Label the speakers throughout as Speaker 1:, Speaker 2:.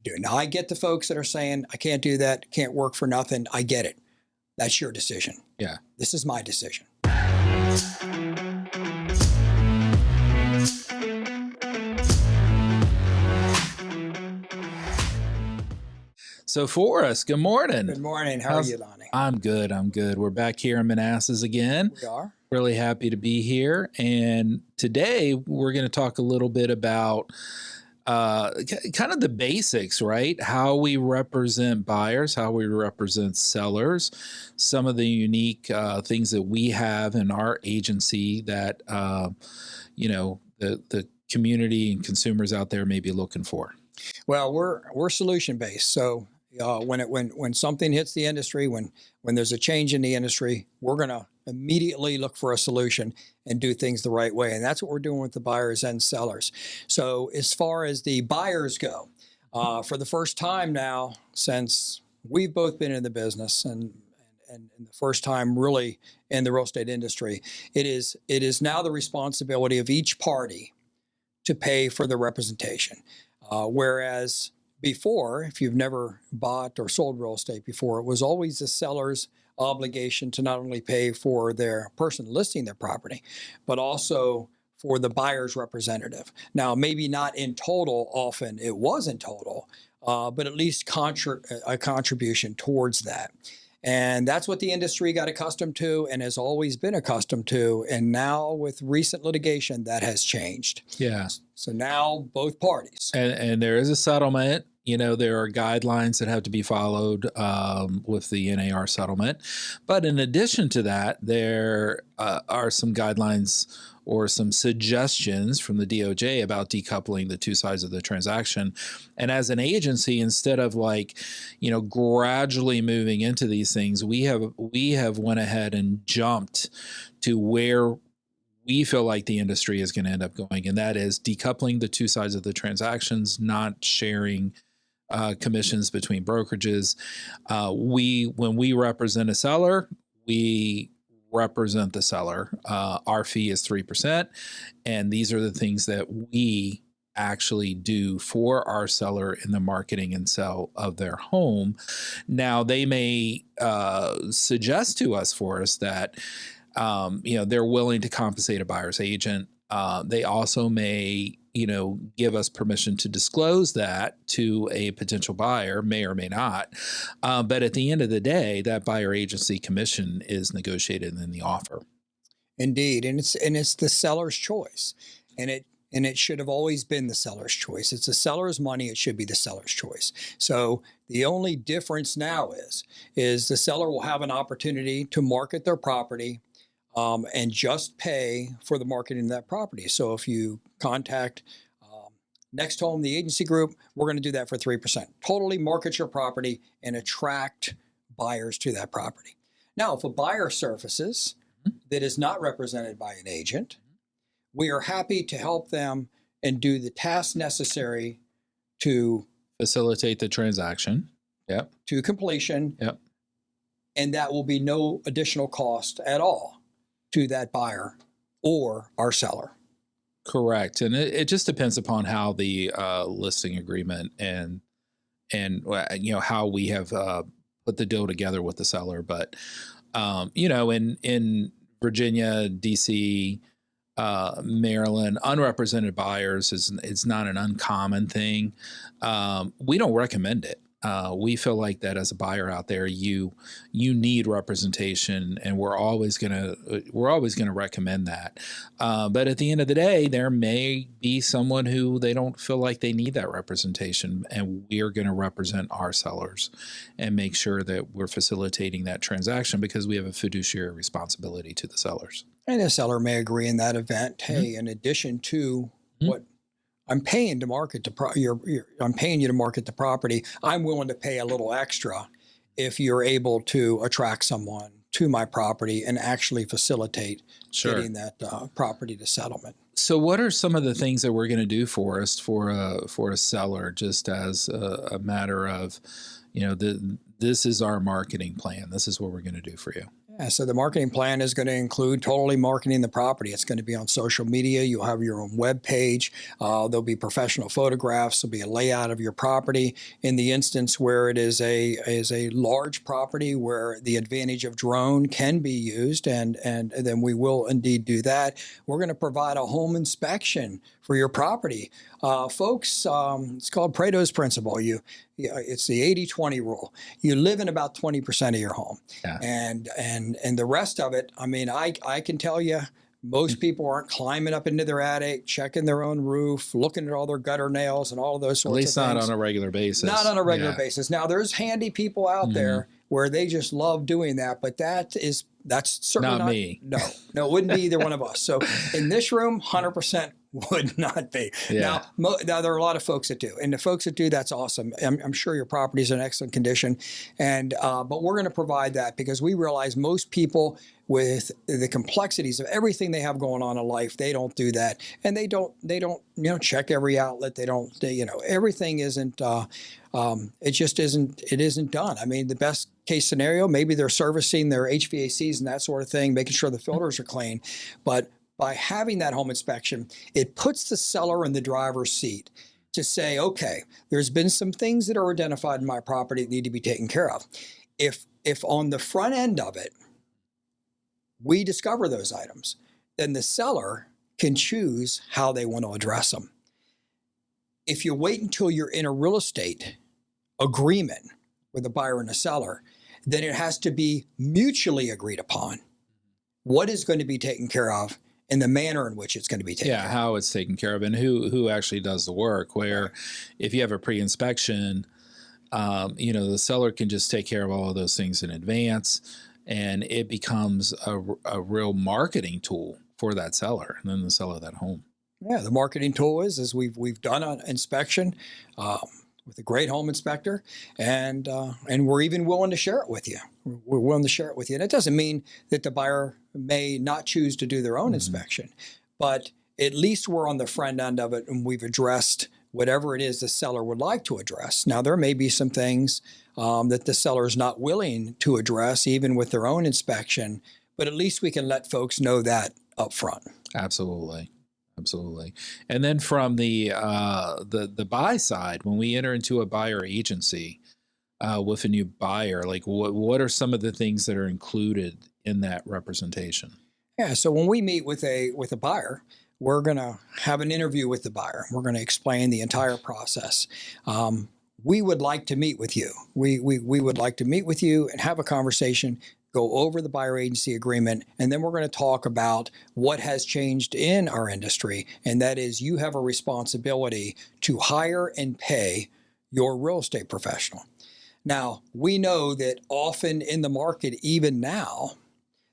Speaker 1: do. Now, I get the folks that are saying, I can't do that, can't work for nothing. I get it. That's your decision.
Speaker 2: Yeah.
Speaker 1: This is my decision.
Speaker 2: So Forrest, good morning.
Speaker 1: Good morning. How are you, Lonnie?
Speaker 2: I'm good. I'm good. We're back here in Manassas again.
Speaker 1: We are.
Speaker 2: Really happy to be here. And today we're going to talk a little bit about kind of the basics, right? How we represent buyers, how we represent sellers, some of the unique things that we have in our agency that, the community and consumers out there may be looking for.
Speaker 1: Well, we're solution based. So when something hits the industry, when there's a change in the industry, we're going to immediately look for a solution and do things the right way. And that's what we're doing with the buyers and sellers. So as far as the buyers go, for the first time now, since we've both been in the business and the first time really in the real estate industry, it is now the responsibility of each party to pay for the representation. Whereas before, if you've never bought or sold real estate before, it was always the seller's obligation to not only pay for their person listing their property, but also for the buyer's representative. Now, maybe not in total, often it was in total, but at least a contribution towards that. And that's what the industry got accustomed to and has always been accustomed to. And now with recent litigation, that has changed.
Speaker 2: Yeah.
Speaker 1: So now both parties.
Speaker 2: And there is a settlement. There are guidelines that have to be followed with the NAR settlement. But in addition to that, there are some guidelines or some suggestions from the DOJ about decoupling the two sides of the transaction. And as an agency, instead of gradually moving into these things, we have went ahead and jumped to where we feel like the industry is going to end up going. And that is decoupling the two sides of the transactions, not sharing commissions between brokerages. When we represent a seller, we represent the seller. Our fee is 3%. And these are the things that we actually do for our seller in the marketing and sell of their home. Now, they may suggest to us, Forrest, that they're willing to compensate a buyer's agent. They also may give us permission to disclose that to a potential buyer, may or may not. But at the end of the day, that buyer agency commission is negotiated in the offer.
Speaker 1: Indeed. And it's the seller's choice. And it should have always been the seller's choice. It's the seller's money. It should be the seller's choice. So the only difference now is the seller will have an opportunity to market their property and just pay for the marketing of that property. So if you contact Next Home, the agency group, we're going to do that for 3%. Totally market your property and attract buyers to that property. Now, if a buyer surfaces that is not represented by an agent, we are happy to help them and do the tasks necessary to
Speaker 2: facilitate the transaction. Yep.
Speaker 1: To completion.
Speaker 2: Yep.
Speaker 1: And that will be no additional cost at all to that buyer or our seller.
Speaker 2: Correct. And it just depends upon how the listing agreement and how we have put the deal together with the seller. But, in Virginia, DC, Maryland, unrepresented buyers is not an uncommon thing. We don't recommend it. We feel like that as a buyer out there, you need representation, and we're always gonna recommend that. But at the end of the day, there may be someone who they don't feel like they need that representation, and we're going to represent our sellers and make sure that we're facilitating that transaction because we have a fiduciary responsibility to the sellers.
Speaker 1: And the seller may agree in that event, hey, in addition to what I'm paying to market I'm paying you to market the property, I'm willing to pay a little extra if you're able to attract someone to my property and actually facilitate getting that property to settlement.
Speaker 2: So what are some of the things that we're going to do for a seller, just as a matter of, this is our marketing plan. This is what we're going to do for you.
Speaker 1: Yeah. Yeah, so the marketing plan is going to include totally marketing the property. It's going to be on social media. You'll have your own web page. There'll be professional photographs. There'll be a layout of your property. In the instance where it is a large property where the advantage of drone can be used, and then we will indeed do that. We're going to provide a home inspection for your property. Folks, it's called Pareto's principle. It's the 80-20 rule. You live in about 20% of your home.
Speaker 2: Yeah.
Speaker 1: And the rest of it, I mean, I can tell you, most people aren't climbing up into their attic, checking their own roof, looking at all their gutter nails and all of those sorts of things.
Speaker 2: At least not on a regular basis.
Speaker 1: Not on a regular basis. Now, there's handy people out there where they just love doing that, but that's certainly
Speaker 2: Not me.
Speaker 1: No, it wouldn't be either one of us. So in this room, 100% would not be.
Speaker 2: Yeah.
Speaker 1: Now there are a lot of folks that do, and the folks that do, that's awesome. I'm sure your property is in excellent condition, and but we're going to provide that because we realize most people, with the complexities of everything they have going on in life, they don't do that, and they don't check every outlet. Everything isn't. It just isn't. It isn't done. I mean, the best case scenario, maybe they're servicing their HVACs and that sort of thing, making sure the filters are clean, but by having that home inspection, it puts the seller in the driver's seat to say, okay, there's been some things that are identified in my property that need to be taken care of. If on the front end of it, we discover those items, then the seller can choose how they want to address them. If you wait until you're in a real estate agreement with a buyer and a seller, then it has to be mutually agreed upon what is going to be taken care of and the manner in which it's going to be taken care of.
Speaker 2: How it's taken care of and who actually does the work. Where if you have a pre-inspection, the seller can just take care of all of those things in advance, and it becomes a real marketing tool for that seller and then the seller of that home.
Speaker 1: Yeah, the marketing tool is we've done an inspection with a great home inspector, and we're even willing to share it with you. We're willing to share it with you. And it doesn't mean that the buyer may not choose to do their own inspection, but at least we're on the front end of it, and we've addressed whatever it is the seller would like to address. Now, there may be some things that the seller is not willing to address, even with their own inspection, but at least we can let folks know that up front.
Speaker 2: Absolutely. And then from the buy side, when we enter into a buyer agency with a new buyer, like what are some of the things that are included in that representation? Yeah,
Speaker 1: so when we meet with a buyer, we're going to have an interview with the buyer. We're going to explain the entire process. We would like to meet with you. We would like to meet with you and have a conversation, go over the buyer agency agreement, and then we're going to talk about what has changed in our industry, and that is you have a responsibility to hire and pay your real estate professional. Now, we know that often in the market, even now,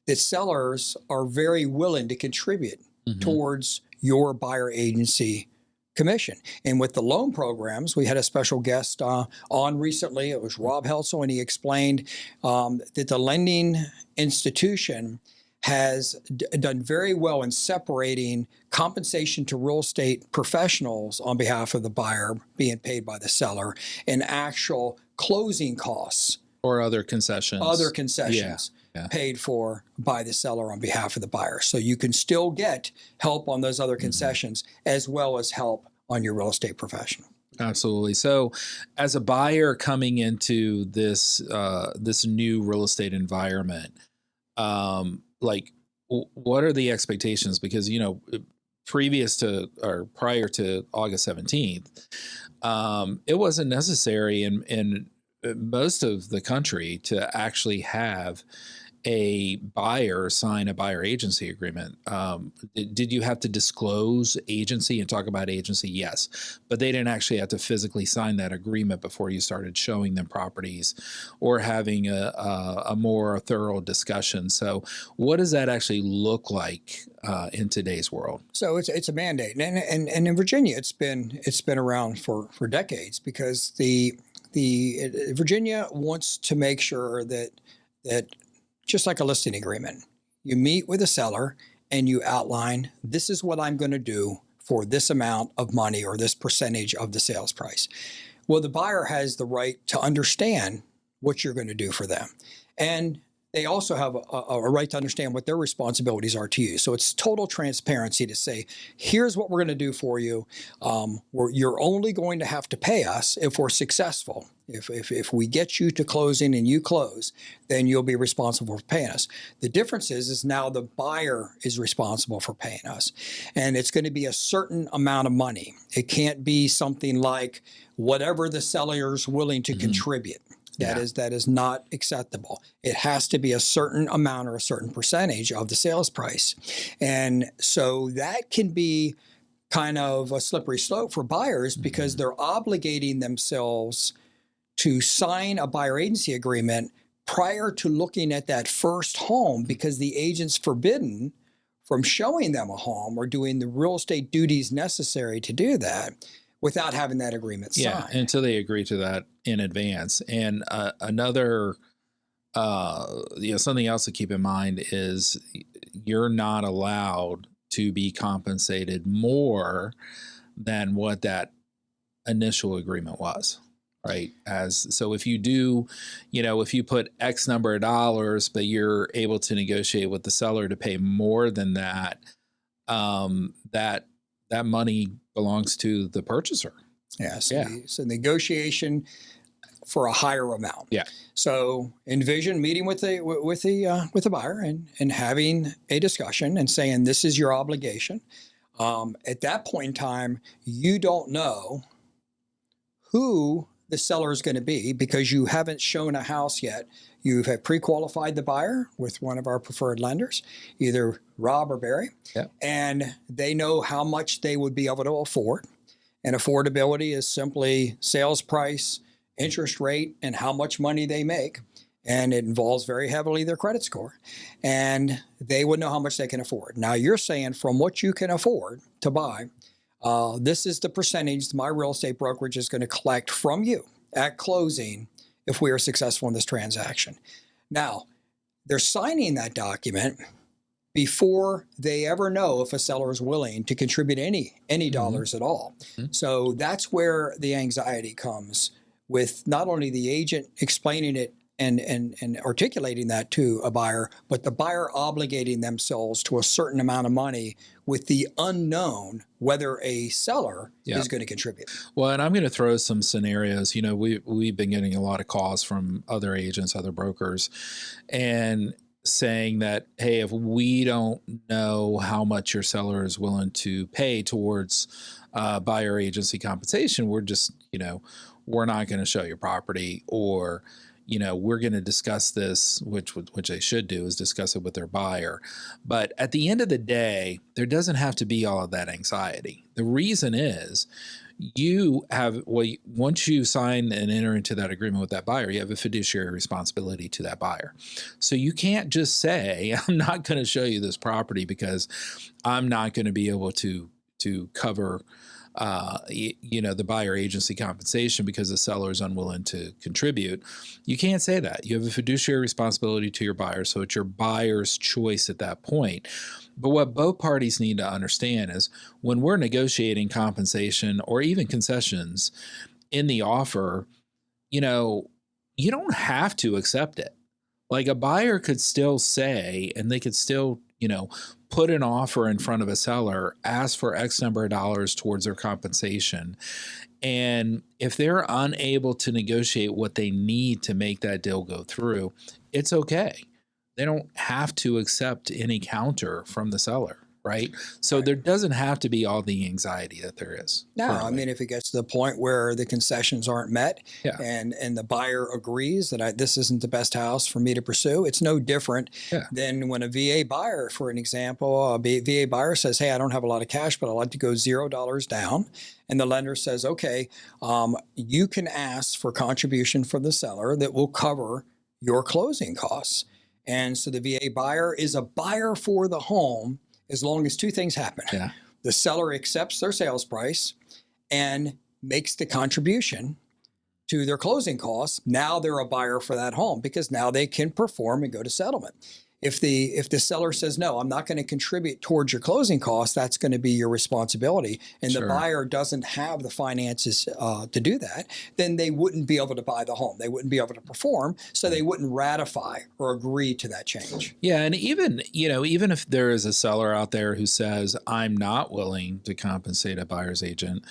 Speaker 1: that sellers are very willing to contribute towards your buyer agency commission. And with the loan programs, we had a special guest on recently. It was Rob Heltzel, and he explained that the lending institution has done very well in separating compensation to real estate professionals on behalf of the buyer being paid by the seller and actual closing costs.
Speaker 2: Or other concessions.
Speaker 1: Paid for by the seller on behalf of the buyer. So you can still get help on those other concessions as well as help on your real estate professional.
Speaker 2: Absolutely. So as a buyer coming into this new real estate environment, what are the expectations? Because, prior to August 17th, it wasn't necessary in most of the country to actually have a buyer sign a buyer agency agreement. Did you have to disclose agency and talk about agency? Yes, but they didn't actually have to physically sign that agreement before you started showing them properties or having a more thorough discussion. So what does that actually look like in today's world? So
Speaker 1: it's a mandate, and in Virginia, it's been around for decades, because the Virginia wants to make sure that just like a listing agreement, you meet with a seller and you outline, this is what I'm going to do for this amount of money or this percentage of the sales price. Well, the buyer has the right to understand what you're going to do for them. And they also have a right to understand what their responsibilities are to you. So it's total transparency to say, here's what we're going to do for you. You're only going to have to pay us if we're successful. If we get you to closing and you close, then you'll be responsible for paying us. The difference is now the buyer is responsible for paying us. And it's going to be a certain amount of money. It can't be something like whatever the seller's willing to contribute. That is not acceptable. It has to be a certain amount or a certain percentage of the sales price. And so that can be kind of a slippery slope for buyers because they're obligating themselves to sign a buyer agency agreement prior to looking at that first home because the agent's forbidden from showing them a home or doing the real estate duties necessary to do that without having that agreement signed.
Speaker 2: Yeah, until they agree to that in advance. And another, something else to keep in mind is you're not allowed to be compensated more than what that initial agreement was. Right. So if you do, if you put X number of dollars, but you're able to negotiate with the seller to pay more than that, that money belongs to the purchaser.
Speaker 1: Yeah. So negotiation for a higher amount.
Speaker 2: Yeah.
Speaker 1: So envision meeting with the buyer and having a discussion and saying, this is your obligation. At that point in time, you don't know who the seller is going to be because you haven't shown a house yet. You have pre-qualified the buyer with one of our preferred lenders, either Rob or Barry, and they know how much they would be able to afford. And affordability is simply sales price, interest rate, and how much money they make. And it involves very heavily their credit score. And they would know how much they can afford. Now you're saying from what you can afford to buy, this is the percentage my real estate brokerage is going to collect from you at closing if we are successful in this transaction. Now, they're signing that document before they ever know if a seller is willing to contribute any dollars at all. So that's where the anxiety comes with not only the agent explaining it and articulating that to a buyer, but the buyer obligating themselves to a certain amount of money with the unknown whether a seller is going to contribute.
Speaker 2: Well, and I'm going to throw some scenarios. We've been getting a lot of calls from other agents, other brokers, and saying that, hey, if we don't know how much your seller is willing to pay towards buyer agency compensation, we're just, we're not going to show your property, or we're going to discuss this, which they should do is discuss it with their buyer. But at the end of the day, there doesn't have to be all of that anxiety. The reason is once you sign and enter into that agreement with that buyer, you have a fiduciary responsibility to that buyer. So you can't just say, I'm not going to show you this property because I'm not going to be able to cover the buyer agency compensation because the seller is unwilling to contribute. You can't say that. You have a fiduciary responsibility to your buyer, so it's your buyer's choice at that point. But what both parties need to understand is when we're negotiating compensation or even concessions in the offer, you don't have to accept it. Like a buyer could still say, and they could still, put an offer in front of a seller, ask for X number of dollars towards their compensation. And if they're unable to negotiate what they need to make that deal go through, it's okay. They don't have to accept any counter from the seller, right? So there doesn't have to be all the anxiety that there is.
Speaker 1: No,
Speaker 2: currently.
Speaker 1: I mean, if it gets to the point where the concessions aren't met and the buyer agrees that this isn't the best house for me to pursue, it's no different than when a VA buyer, for an example, a VA buyer says, hey, I don't have a lot of cash, but I'd like to go $0 down. And the lender says, okay, you can ask for contribution from the seller that will cover your closing costs. And so the VA buyer is a buyer for the home as long as two things happen. The seller accepts their sales price and makes the contribution to their closing costs. Now they're a buyer for that home because now they can perform and go to settlement. If the seller says, no, I'm not going to contribute towards your closing costs, that's going to be your responsibility, and the
Speaker 2: Sure.
Speaker 1: buyer doesn't have the finances to do that, then they wouldn't be able to buy the home. They wouldn't be able to perform, so they wouldn't ratify or agree to that change.
Speaker 2: Yeah, and even if there is a seller out there who says, I'm not willing to compensate a buyer's agent,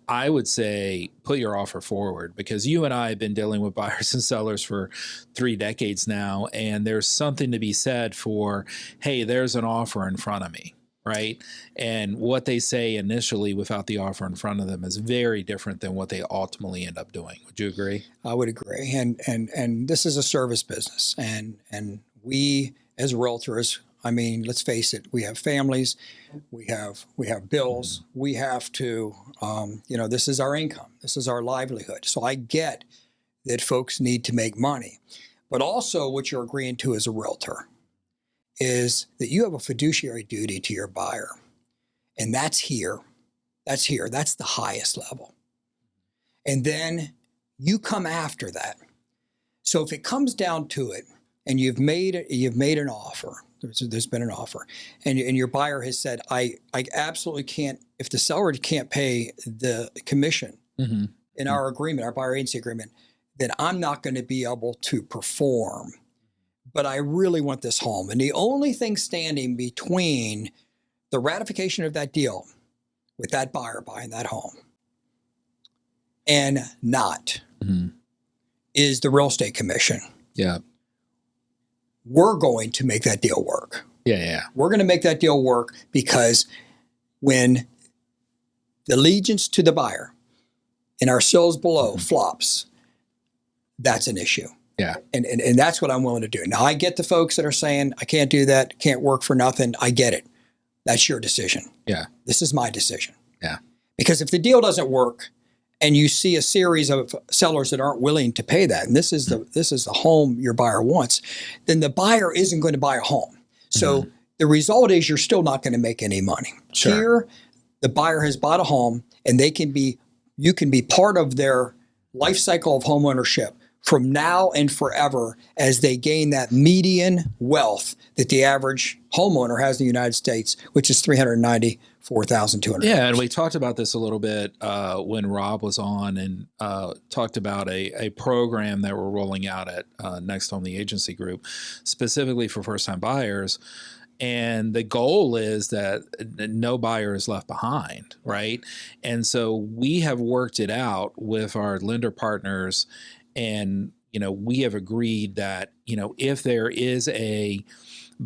Speaker 2: I would say put your offer forward, because you and I have been dealing with buyers and sellers for 3 decades now, and there's something to be said for, hey, there's an offer in front of me, right? And what they say initially without the offer in front of them is very different than what they ultimately end up doing. Would you agree?
Speaker 1: I would agree, and this is a service business, and we as realtors, I mean, let's face it, we have families, we have bills, we have to, this is our income, this is our livelihood. So I get that folks need to make money, but also what you're agreeing to as a realtor is that you have a fiduciary duty to your buyer, and that's here, that's the highest level, and then you come after that. So if it comes down to it, and you've made an offer, there's been an offer, and your buyer has said, I absolutely can't, if the seller can't pay the commission in our agreement, our buyer agency agreement, then I'm not going to be able to perform. But I really want this home. And the only thing standing between the ratification of that deal with that buyer buying that home and not is the real estate commission.
Speaker 2: Yeah.
Speaker 1: We're going to make that deal work.
Speaker 2: Yeah.
Speaker 1: We're going to make that deal work, because when the allegiance to the buyer and our sales below flops, that's an issue.
Speaker 2: Yeah.
Speaker 1: And that's what I'm willing to do. Now, I get the folks that are saying, I can't do that, can't work for nothing. I get it. That's your decision.
Speaker 2: Yeah.
Speaker 1: This is my decision.
Speaker 2: Yeah.
Speaker 1: Because if the deal doesn't work and you see a series of sellers that aren't willing to pay that, and this is the home your buyer wants, then the buyer isn't going to buy a home. So the result is you're still not going to make any money.
Speaker 2: Sure.
Speaker 1: Here, the buyer has bought a home, and you can be part of their life cycle of home ownership from now and forever as they gain that median wealth that the average homeowner has in the United States, which is $394,200.
Speaker 2: Yeah, and we talked about this a little bit when Rob was on, and talked about a program that we're rolling out at Next Home, the agency group, specifically for first-time buyers. And the goal is that no buyer is left behind, right? And so we have worked it out with our lender partners, and we have agreed that if there is a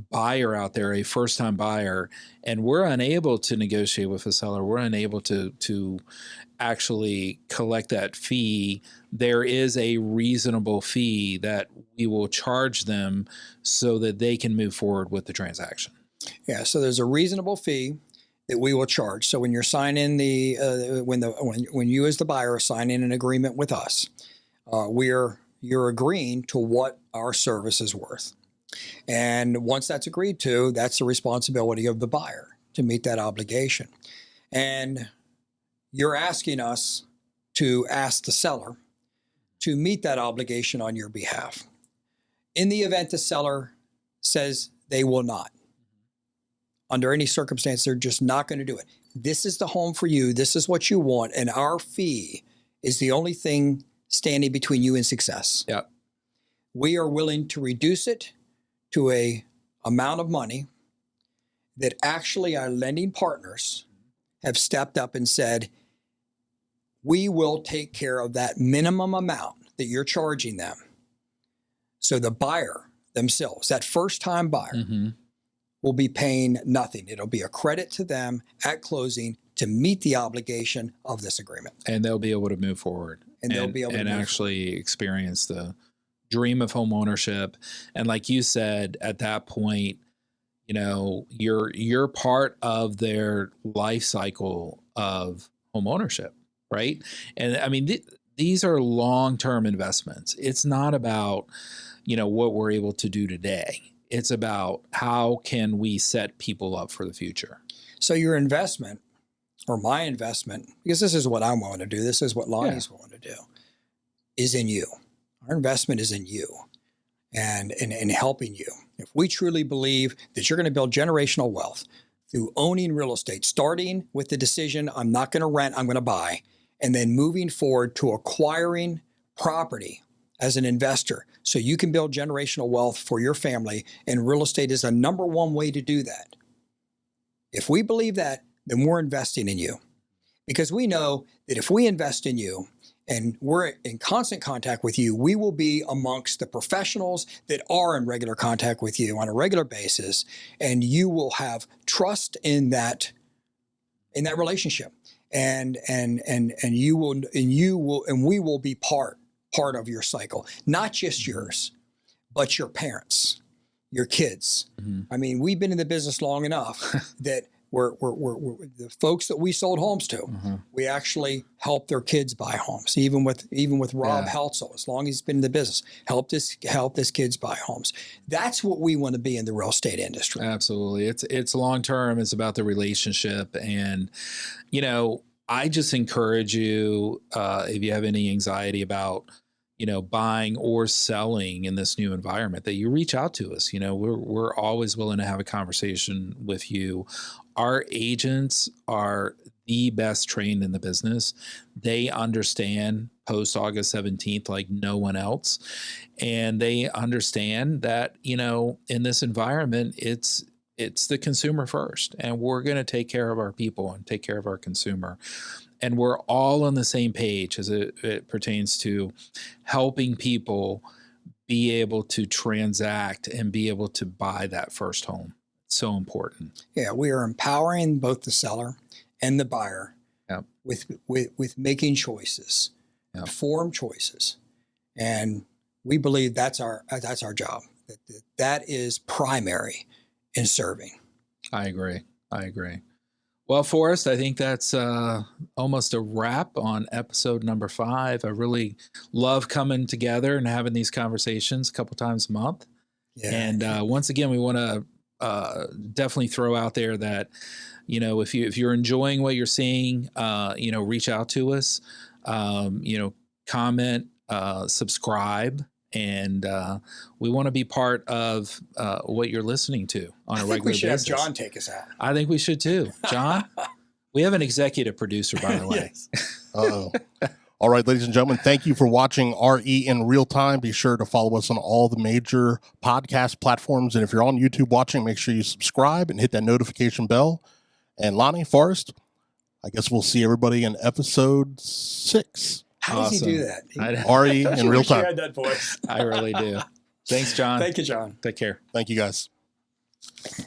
Speaker 2: buyer out there, a first-time buyer, and we're unable to negotiate with a seller, we're unable to actually collect that fee, there is a reasonable fee that we will charge them so that they can move forward with the transaction. Yeah, so there's a reasonable fee that we will charge. So when you're signing when you as the buyer are signing an agreement with us, you're agreeing to what our service is worth. And once that's agreed to, that's the responsibility of the buyer to meet that obligation. And you're asking us to ask the seller to meet that obligation on your behalf. In the event the seller says they will not, under any circumstance, they're just not going to do it. This is the home for you. This is what you want. And our fee is the only thing standing between you and success. Yeah. We are willing to reduce it to a amount of money that actually our lending partners have stepped up and said, we will take care of that minimum amount that you're charging them. So the buyer themselves, that first-time buyer, will be paying nothing. It'll be a credit to them at closing to meet the obligation of this agreement. And they'll be able to move forward. And they'll be able to actually experience the dream of home ownership. And like you said, at that point, you're part of their life cycle of home ownership, right? And I mean, these are long-term investments. It's not about, what we're able to do today. It's about how can we set people up for the future. So your investment, or my investment, because this is what I'm willing to do, this is what Lonnie's willing to do, is in you. Our investment is in you.
Speaker 1: and helping you. If we truly believe that you're going to build generational wealth through owning real estate, starting with the decision, I'm not going to rent, I'm going to buy, and then moving forward to acquiring property as an investor so you can build generational wealth for your family, and real estate is the number one way to do that. If we believe that, then we're investing in you, because we know that if we invest in you and we're in constant contact with you, we will be amongst the professionals that are in regular contact with you on a regular basis, and you will have trust in that relationship, and we will be part of your cycle, not just yours, but your parents, your kids. I mean, we've been in the business long enough that we're the folks that we sold homes to, we actually helped their kids buy homes. Even with Rob Heltzel, as long as he's been in the business, helped his kids buy homes. That's what we want to be in the real estate industry.
Speaker 2: Absolutely. It's long term. It's about the relationship. And, you know, I just encourage you, if you have any anxiety about, you know, buying or selling in this new environment, that you reach out to us. You know, we're always willing to have a conversation with you. Our agents are the best trained in the business. They understand post August 17th like no one else. And they understand that, you know, in this environment, it's the consumer first, and we're going to take care of our people and take care of our consumer. And we're all on the same page as it pertains to helping people be able to transact and be able to buy that first home. It's so important.
Speaker 1: Yeah, we are empowering both the seller and the buyer with making choices, informed choices, and we believe that's our job. That is primary in serving.
Speaker 2: I agree. Well, Forrest, I think that's almost a wrap on episode number 5. I really love coming together and having these conversations a couple times a month. Yeah. And once again, we want to definitely throw out there that, you know, if you're enjoying what you're seeing, you know, reach out to us, you know, comment, subscribe. And we want to be part of what you're listening to on a regular basis. I think we should have
Speaker 1: John take us out.
Speaker 2: I think we should too. John, we have an executive producer, by the way.
Speaker 3: Yes. Uh-oh. All right, ladies and gentlemen, thank you for watching RE in real time. Be sure to follow us on all the major podcast platforms. And if you're on YouTube watching, make sure you subscribe and hit that notification bell. And Lonnie, Forrest, I guess we'll see everybody in episode 6.
Speaker 1: How does he do that?
Speaker 3: RE in real time.
Speaker 1: I had that voice.
Speaker 2: I really do. Thanks, John.
Speaker 1: Thank you, John.
Speaker 2: Take care.
Speaker 3: Thank you, guys.